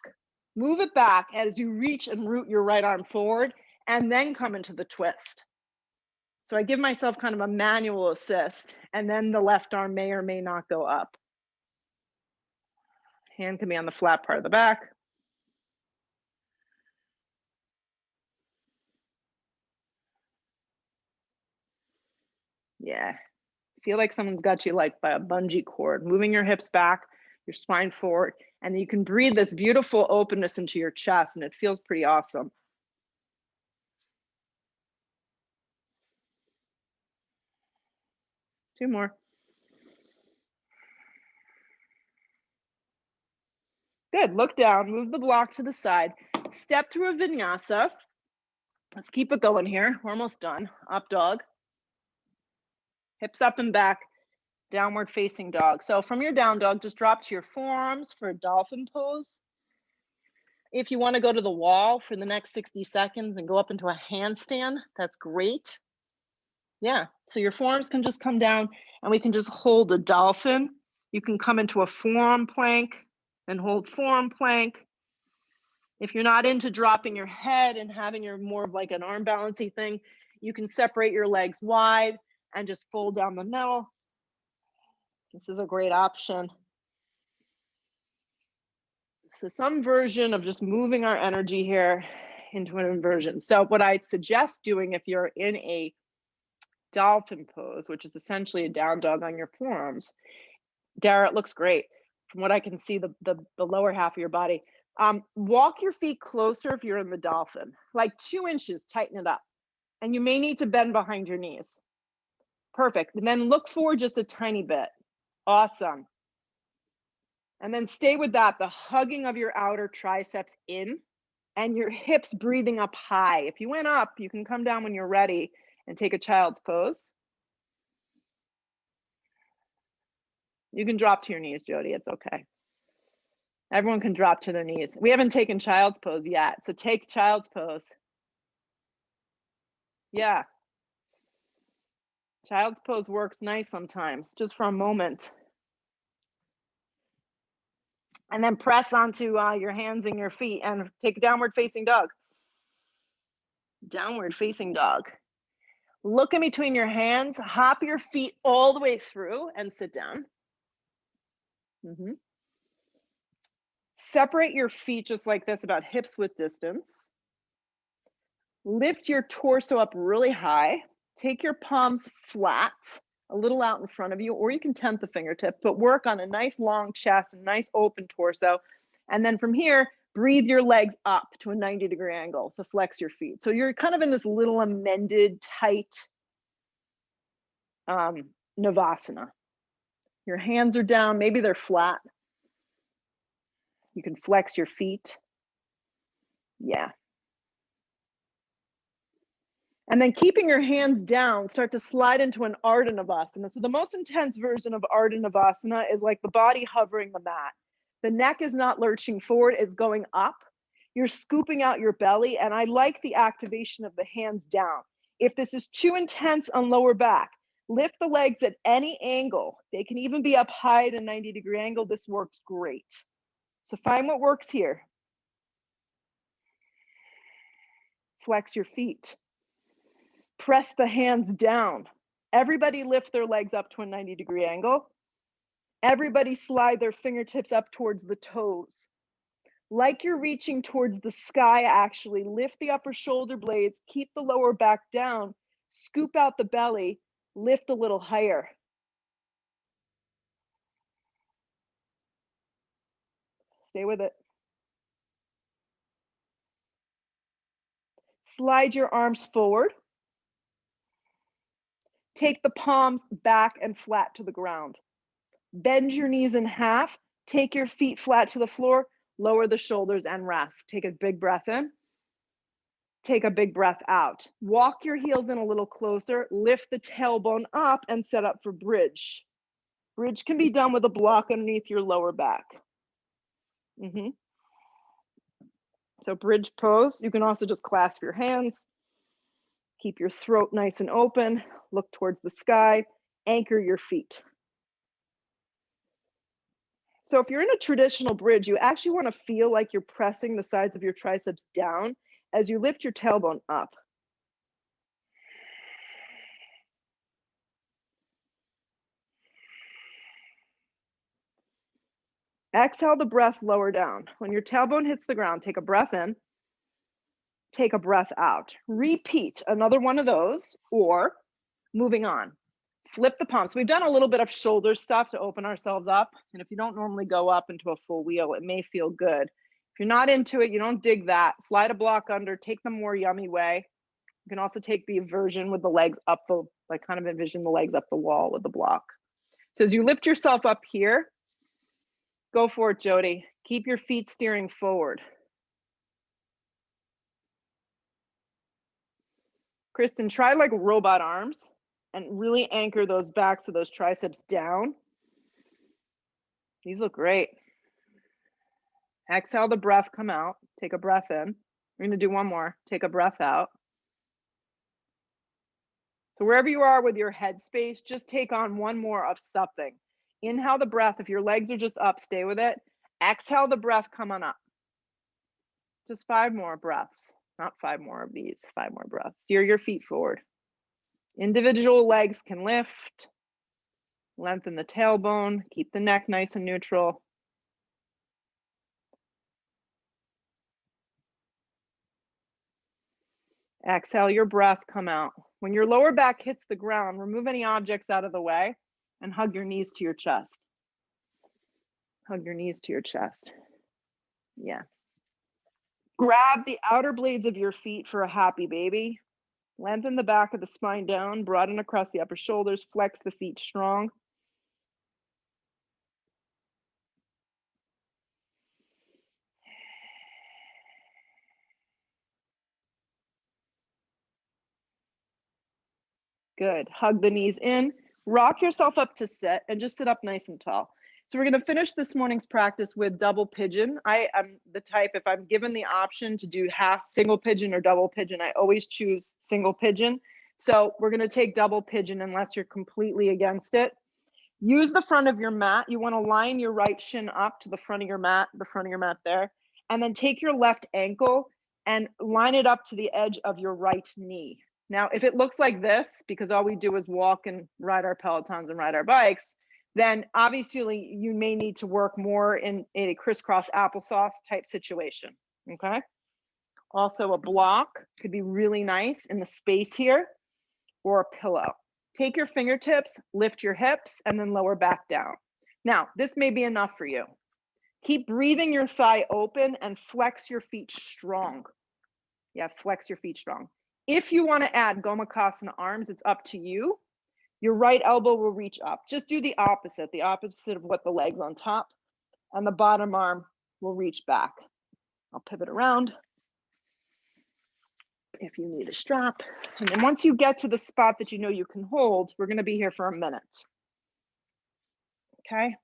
Move it back as you reach and root your right arm forward and then come into the twist. So I give myself kind of a manual assist, and then the left arm may or may not go up. Hand can be on the flat part of the back. Yeah. Feel like someone's got you like by a bungee cord, moving your hips back, your spine forward, and you can breathe this beautiful openness into your chest, and it feels pretty awesome. Two more. Good, look down, move the block to the side, step through a vinyasa. Let's keep it going here. We're almost done. Up dog. Hips up and back, downward facing dog. So from your down dog, just drop to your forearms for a dolphin pose. If you want to go to the wall for the next 60 seconds and go up into a handstand, that's great. Yeah, so your forearms can just come down and we can just hold a dolphin. You can come into a forearm plank and hold forearm plank. If you're not into dropping your head and having your more of like an arm balancy thing, you can separate your legs wide and just fold down the middle. This is a great option. So some version of just moving our energy here into an inversion. So what I'd suggest doing if you're in a dolphin pose, which is essentially a down dog on your forearms. Dara, it looks great. From what I can see, the lower half of your body. Walk your feet closer if you're in the dolphin, like 2 inches, tighten it up. And you may need to bend behind your knees. Perfect. And then look forward just a tiny bit. Awesome. And then stay with that, the hugging of your outer triceps in and your hips breathing up high. If you went up, you can come down when you're ready and take a child's pose. You can drop to your knees, Jody, it's okay. Everyone can drop to their knees. We haven't taken child's pose yet, so take child's pose. Yeah. Child's pose works nice sometimes, just for a moment. And then press onto your hands and your feet and take a downward facing dog. Downward facing dog. Look in between your hands, hop your feet all the way through and sit down. Separate your feet just like this, about hips width distance. Lift your torso up really high. Take your palms flat, a little out in front of you, or you can tent the fingertip, but work on a nice long chest, a nice open torso. And then from here, breathe your legs up to a 90-degree angle. So flex your feet. So you're kind of in this little amended, tight Navasana. Your hands are down, maybe they're flat. You can flex your feet. Yeah. And then keeping your hands down, start to slide into an Ardha Navasana. So the most intense version of Ardha Navasana is like the body hovering the mat. The neck is not lurching forward, it's going up. You're scooping out your belly, and I like the activation of the hands down. If this is too intense on lower back, lift the legs at any angle. They can even be up high at a 90-degree angle. This works great. So find what works here. Flex your feet. Press the hands down. Everybody lift their legs up to a 90-degree angle. Everybody slide their fingertips up towards the toes. Like you're reaching towards the sky, actually. Lift the upper shoulder blades, keep the lower back down, scoop out the belly, lift a little higher. Stay with it. Slide your arms forward. Take the palms back and flat to the ground. Bend your knees in half. Take your feet flat to the floor. Lower the shoulders and rest. Take a big breath in. Take a big breath out. Walk your heels in a little closer. Lift the tailbone up and set up for bridge. Bridge can be done with a block underneath your lower back. So bridge pose, you can also just clasp your hands. Keep your throat nice and open. Look towards the sky. Anchor your feet. So if you're in a traditional bridge, you actually want to feel like you're pressing the sides of your triceps down as you lift your tailbone up. Exhale the breath lower down. When your tailbone hits the ground, take a breath in, take a breath out. Repeat another one of those, or moving on. Flip the palms. We've done a little bit of shoulder stuff to open ourselves up. And if you don't normally go up into a full wheel, it may feel good. If you're not into it, you don't dig that. Slide a block under, take the more yummy way. You can also take the inversion with the legs up the, like kind of envision the legs up the wall with the block. So as you lift yourself up here, go for it, Jody. Keep your feet steering forward. Kristen, try like robot arms and really anchor those backs of those triceps down. These look great. Exhale the breath, come out. Take a breath in. We're gonna do one more. Take a breath out. So wherever you are with your headspace, just take on one more of something. Inhale the breath. If your legs are just up, stay with it. Exhale the breath, come on up. Just 5 more breaths, not 5 more of these, 5 more breaths. Steer your feet forward. Individual legs can lift. Lengthen the tailbone. Keep the neck nice and neutral. Exhale your breath, come out. When your lower back hits the ground, remove any objects out of the way and hug your knees to your chest. Hug your knees to your chest. Yeah. Grab the outer blades of your feet for a happy baby. Lengthen the back of the spine down, broaden across the upper shoulders, flex the feet strong. Good. Hug the knees in. Rock yourself up to sit and just sit up nice and tall. So we're going to finish this morning's practice with double pigeon. I am the type, if I'm given the option to do half single pigeon or double pigeon, I always choose single pigeon. So we're going to take double pigeon unless you're completely against it. Use the front of your mat. You want to line your right shin up to the front of your mat there. And then take your left ankle and line it up to the edge of your right knee. Now, if it looks like this, because all we do is walk and ride our Pelotons and ride our bikes, then obviously you may need to work more in a crisscross applesauce type situation, okay? Also a block could be really nice in the space here, or a pillow. Take your fingertips, lift your hips, and then lower back down. Now, this may be enough for you. Keep breathing your thigh open and flex your feet strong. Yeah, flex your feet strong. If you want to add Gomukhasana arms, it's up to you. Your right elbow will reach up. Just do the opposite of what the leg's on top, and the bottom arm will reach back. I'll pivot around if you need a strap. And then once you get to the spot that you know you can hold, we're going to be here for a minute. Okay?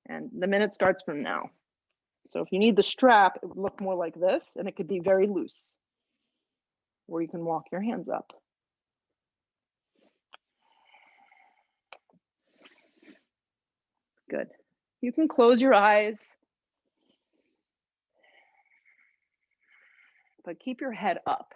And the minute starts from now. So if you need the strap, it would look more like this, and it could be very loose, or you can walk your hands up. Good. You can close your eyes, but keep your head up.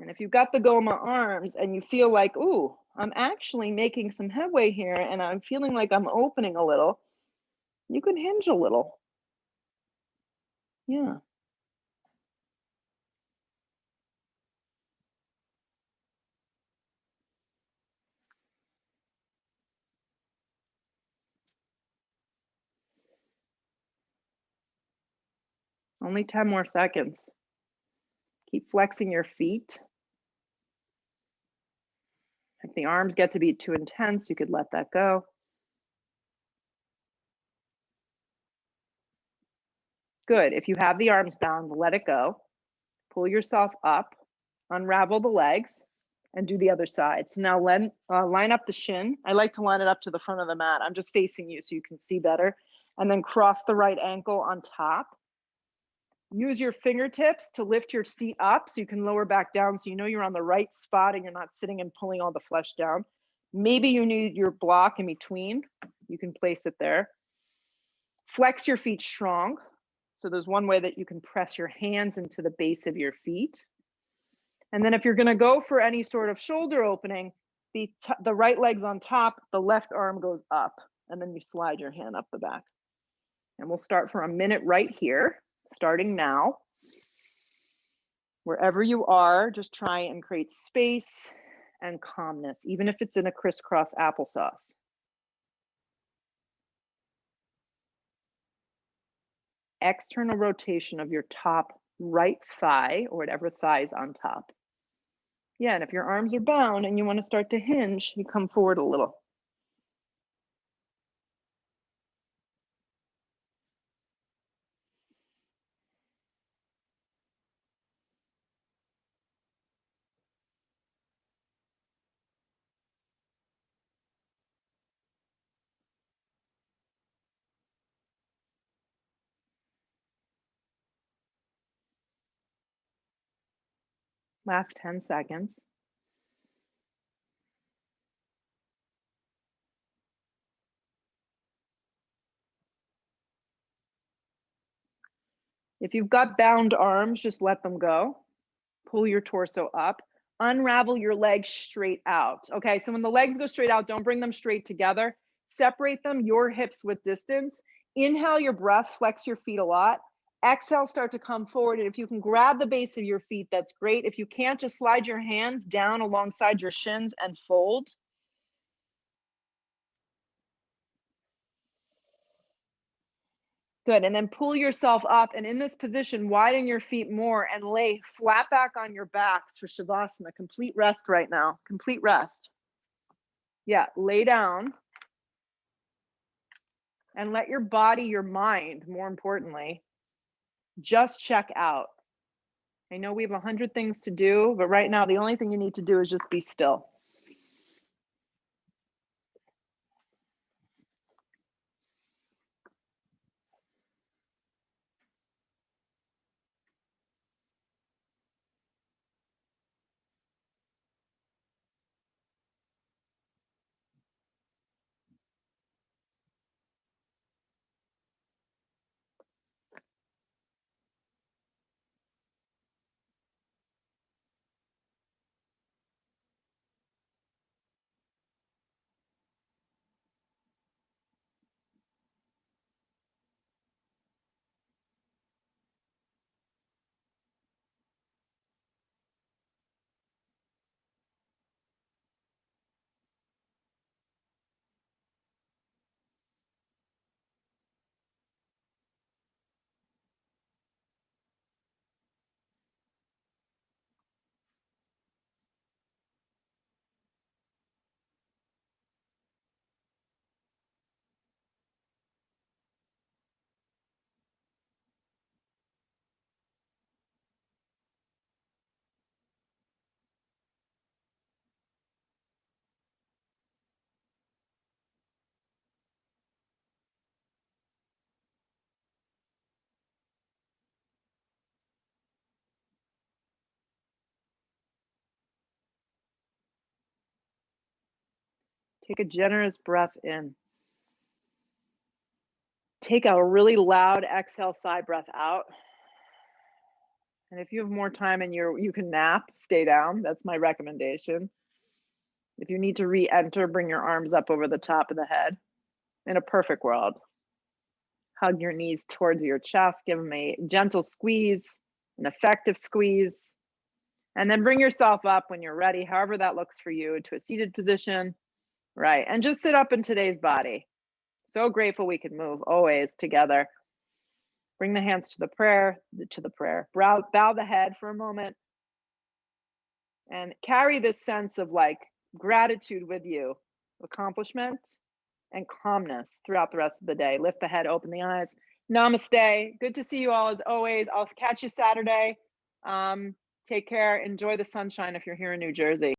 And if you've got the Goma arms and you feel like, ooh, I'm actually making some headway here and I'm feeling like I'm opening a little, you can hinge a little. Yeah. Only 10 more seconds. Keep flexing your feet. If the arms get to be too intense, you could let that go. Good. If you have the arms bound, let it go. Pull yourself up, unravel the legs, and do the other side. So now line up the shin. I like to line it up to the front of the mat. I'm just facing you so you can see better. And then cross the right ankle on top. Use your fingertips to lift your seat up so you can lower back down so you know you're on the right spot and you're not sitting and pulling all the flesh down. Maybe you need your block in between. You can place it there. Flex your feet strong. So there's one way that you can press your hands into the base of your feet. And then if you're going to go for any sort of shoulder opening, the right leg's on top, the left arm goes up, and then you slide your hand up the back. And we'll start for a minute right here, starting now. Wherever you are, just try and create space and calmness, even if it's in a crisscross applesauce. External rotation of your top right thigh or whatever thigh's on top. Yeah, and if your arms are bound and you want to start to hinge, you come forward a little. Last 10 seconds. If you've got bound arms, just let them go. Pull your torso up. Unravel your legs straight out. Okay, so when the legs go straight out, don't bring them straight together. Separate them, your hips with distance. Inhale your breath, flex your feet a lot. Exhale, start to come forward. And if you can grab the base of your feet, that's great. If you can't, just slide your hands down alongside your shins and fold. Good, and then pull yourself up, and in this position, widen your feet more and lay flat back on your backs for Shavasana. Complete rest right now, complete rest. Yeah, lay down and let your body, your mind, more importantly, just check out. I know we have 100 things to do, but right now, the only thing you need to do is just be still. Take a generous breath in. Take a really loud exhale, sigh breath out. And if you have more time and you can nap, stay down. That's my recommendation. If you need to re-enter, bring your arms up over the top of the head. In a perfect world, hug your knees towards your chest, give them a gentle squeeze, an effective squeeze, and then bring yourself up when you're ready, however that looks for you, to a seated position. Right, and just sit up in today's body. So grateful we can move always together. Bring the hands to the prayer. Bow the head for a moment and carry this sense of like gratitude with you, accomplishment and calmness throughout the rest of the day. Lift the head, open the eyes. Namaste. Good to see you all as always. I'll catch you Saturday. Take care. Enjoy the sunshine if you're here in New Jersey.